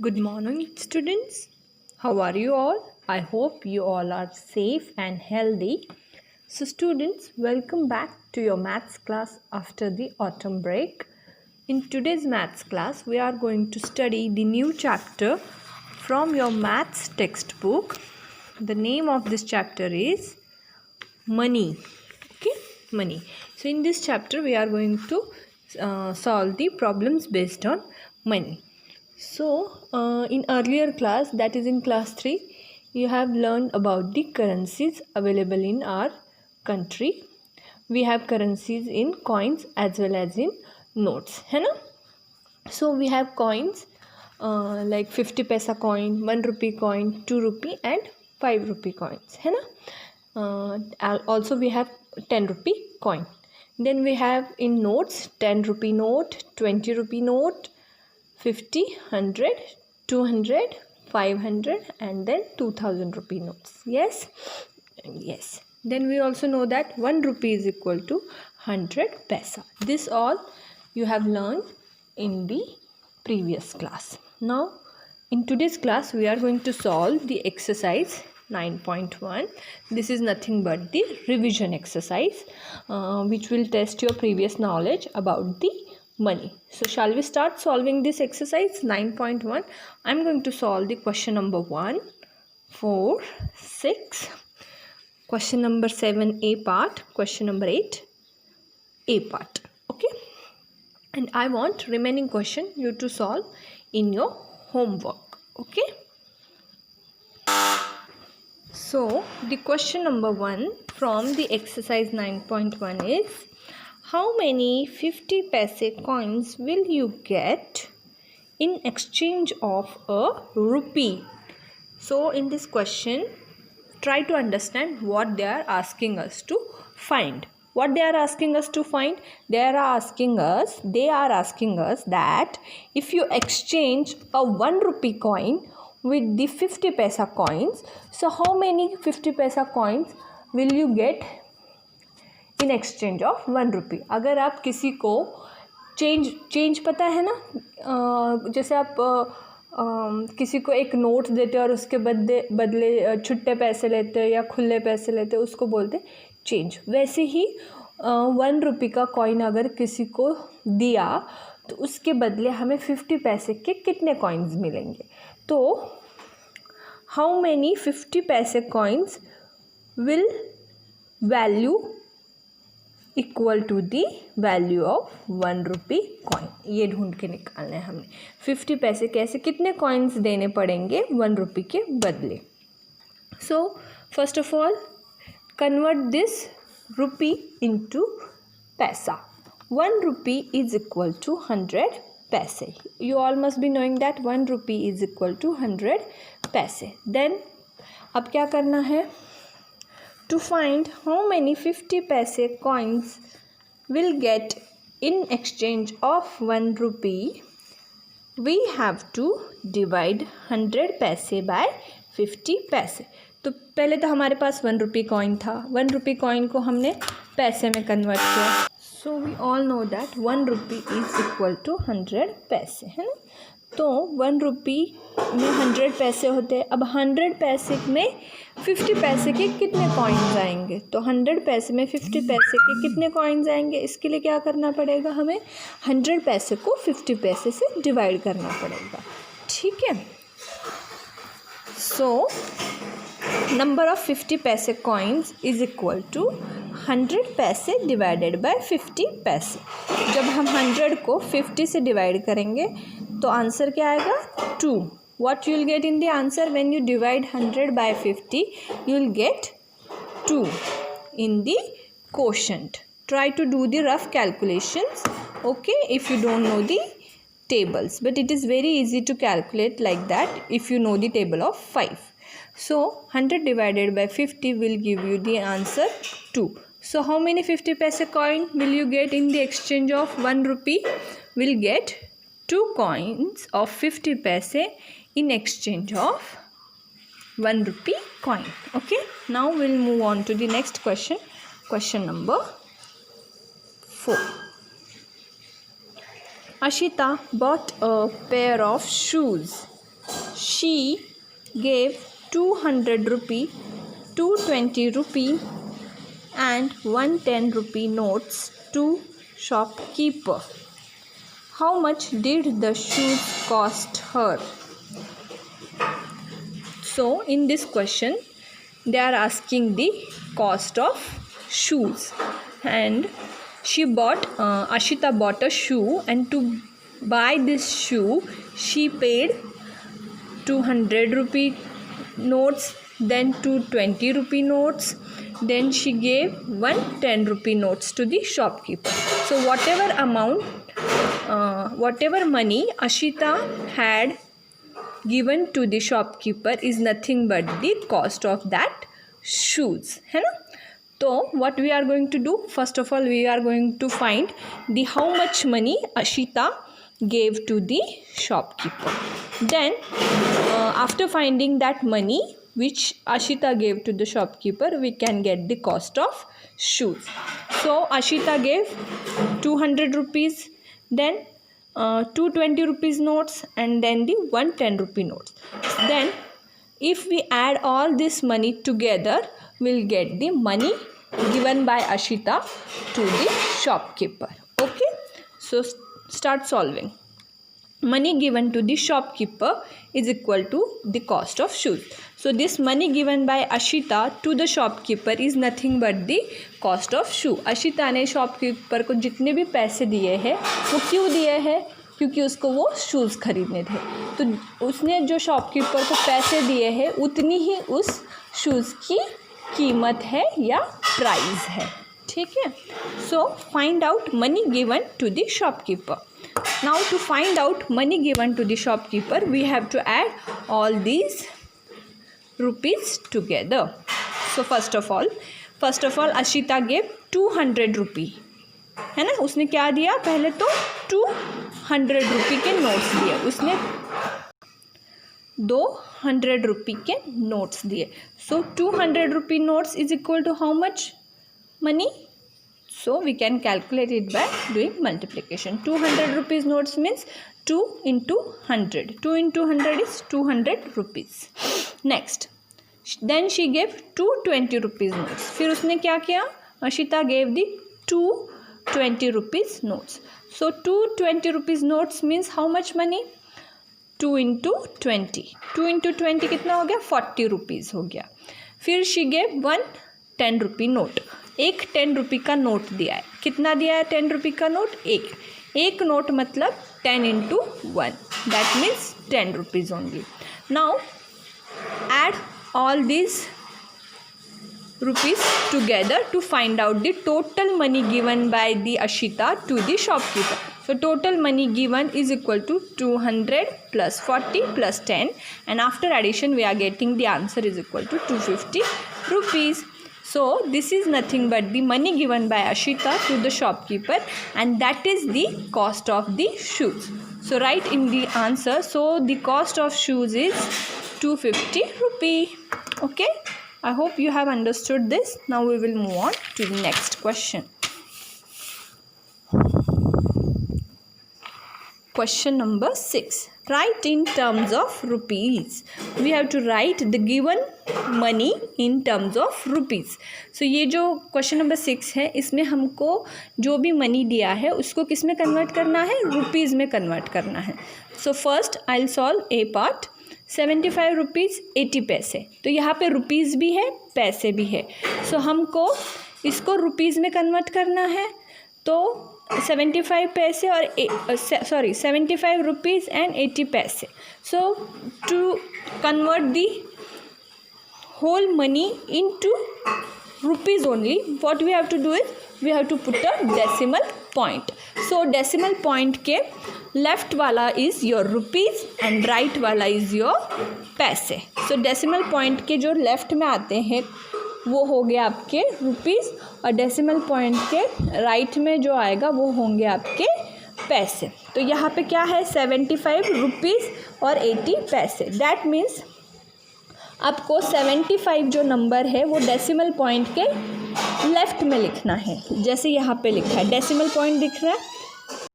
Good morning, students. How are you all? I hope you all are safe and healthy. So, students, welcome back to your maths class after the autumn break. In today's maths class, we are going to study the new chapter from your maths textbook. The name of this chapter is Money. Okay, money. So, in this chapter, we are going to solve the problems based on money. So, in earlier class, that is in class 3, you have learned about the currencies available in our country. We have currencies in coins as well as in notes, है ना? So, we have coins like 50 paisa coin, 1 rupee coin, 2 rupee and 5 rupee coins, है ना? Also, we have 10 rupee coin. Then we have in notes 10 rupee note, 20 rupee note, 50, 100, 200, 500 and then 2000 rupee notes. Yes? Yes. Then we also know that 1 rupee is equal to 100 paisa. This all you have learned in the previous class. Now, in today's class, we are going to solve the exercise 9.1. This is nothing but the revision exercise which will test your previous knowledge about the money. So shall we start solving this exercise 9.1? I'm going to solve the question number 1, 4, 6, question number 7 A part, question number 8 A part. Okay, and I want remaining question you to solve in your homework. Okay, so the question number 1 from the exercise 9.1 is, how many 50 paise coins will you get in exchange of a rupee? So in this question, try to understand what they are asking us to find. What they are asking us to find? They are asking us that if you exchange a 1 rupee coin with the 50 paisa coins, so how many 50 paisa coins will you get in exchange of 1 रुपी? अगर आप किसी को change पता है ना, जैसे आप किसी को एक नोट देते हो और उसके बदले छुट्टे पैसे लेते हो या खुले पैसे लेते हो, उसको बोलते चेंज. वैसे ही 1 रुपी का कॉइन अगर किसी को दिया तो उसके बदले हमें 50 पैसे के कितने कॉइन्स मिलेंगे? तो how many 50 paise coins will value equal to the value of 1 rupee coin? ये ढूंढ के निकालना है हमें. 50 पैसे कैसे, कितने कॉइन्स देने पड़ेंगे 1 रुपी के बदले? So first of all convert this rupee into paisa. 1 rupee is equal to 100 paise. You all must be knowing that 1 rupee is equal to 100 paise. Then अब क्या करना है? To find how many 50 paise coins will get in exchange of 1 rupee, we have to divide 100 paise by 50 पैसे. तो पहले तो हमारे पास 1 rupee coin था. 1 रुपी कॉइन को हमने पैसे में कन्वर्ट किया. So we all know that 1 rupee is equal to 100 paise, है ना? तो 1 रुपी में 100 पैसे होते हैं. अब 100 पैसे में 50 पैसे के कितने कॉइन्स आएंगे? तो 100 पैसे में 50 पैसे के कितने कॉइन्स आएंगे? इसके लिए क्या करना पड़ेगा? हमें 100 पैसे को 50 पैसे से डिवाइड करना पड़ेगा. ठीक है. So number of 50 paise coins is equal to 100 पैसे डिवाइडेड बाय 50 पैसे. जब हम 100 को 50 से डिवाइड करेंगे तो आंसर क्या आएगा? 2. What you will get in the answer when you divide 100 by 50? You will get 2 in the quotient. Try to do the rough calculations, okay, if you don't know the tables. But it is very easy to calculate like that if you know the table of 5. So 100 divided by 50 will give you the answer 2. So how many 50 paise coin will you get in the exchange of 1 rupee? Will get 2 coins of 50 paise in exchange of 1 rupee coin. Okay, now we'll move on to the next question. Question number 4. Ashita bought a pair of shoes she gave 200 rupee, 220 rupee and 110 rupee notes to shopkeeper. How much did the shoes cost her? So in this question they are asking the cost of shoes, and Ashita bought a shoe, and to buy this shoe she paid 200 rupee notes, then 220 rupee notes, then she gave 110 rupee notes to the shopkeeper. So whatever money Ashita had given to the shopkeeper is nothing but the cost of that shoes, है ना. तो what we are going to do, first of all we are going to find the how much money Ashita gave to the shopkeeper. Then after finding that money which Ashita gave to the shopkeeper, we can get the cost of shoes. So Ashita gave 200 rupees, then 220 rupees notes, and then the 110 rupee notes. Then if we add all this money together, we'll get the money given by Ashita to the shopkeeper. Okay, so start solving. Money given to the shopkeeper is equal to the cost of shoes. So this money given by Ashita to the shopkeeper is nothing but the cost of shoe. Ashita ने shopkeeper को जितने भी पैसे दिए हैं वो क्यों दिए हैं? क्योंकि उसको वो शूज़ खरीदने थे, तो उसने जो शॉपकीपर को पैसे दिए हैं उतनी ही उस शूज़ की कीमत है या प्राइस है. ठीक है. So find out money given to the shopkeeper. Now to find out money given to the shopkeeper, we have to add all these rupees together. So first of all Ashita gave 200 rupee, है ना. उसने क्या दिया? पहले तो 200 रुपये के notes दिए, उसने 200 रुपये के नोट्स दिए. So 200 rupee notes is equal to how much money? So we can calculate it by doing multiplication. 200 rupees notes means 2 into 100. 2 into 100 is 200 rupees. Next, then she gave 220 rupees notes. फिर उसने क्या किया? Ashita gave the 220 rupees notes. So 220 rupees notes means how much money? 2 into 20. 2 into 20 कितना हो गया? 40 rupees हो गया. फिर she gave 1 10 rupee note. एक 10 रुपये का नोट दिया है. कितना दिया है 10 रुपये का नोट? एक नोट मतलब 10 into 1, that means 10 rupees only. Now add all this rupees together to find out the total money given by the Ashita to the shopkeeper. So total money given is equal to 200 plus 40 plus 10, and after addition we are getting the answer is equal to 250 rupees. So this is nothing but the money given by Ashita to the shopkeeper, and that is the cost of the shoes. So write in the answer. So the cost of shoes is 250 rupee. Okay, I hope you have understood this. Now we will move on to the next question. Question number 6. Write in terms of rupees. We have to write the given money in terms of rupees. So ये जो question number 6 है, इसमें हमको जो भी money दिया है उसको किस में कन्वर्ट करना है? रुपीज़ में कन्वर्ट करना है. So first I'll solve A part. 75 rupees 80 पैसे. तो यहाँ पे रुपीज़ भी है, पैसे भी है. So हमको इसको रुपीज़ में कन्वर्ट करना है. तो 75 पैसे और 75 rupees and 80 पैसे. So to convert the whole money into rupees only, what we have to do is we have to put a decimal point. So decimal point के left वाला is your rupees and right वाला is your पैसे. So decimal point के जो left में आते हैं वो हो गया आपके रुपीज़, और डेसिमल पॉइंट के राइट में जो आएगा वो होंगे आपके पैसे. तो यहाँ पे क्या है? 75 रुपीज़ और 80 पैसे. दैट मीन्स आपको 75 जो नंबर है वो डेसिमल पॉइंट के लेफ़्ट में लिखना है. जैसे यहाँ पे लिखा है डेसिमल पॉइंट दिख रहा है,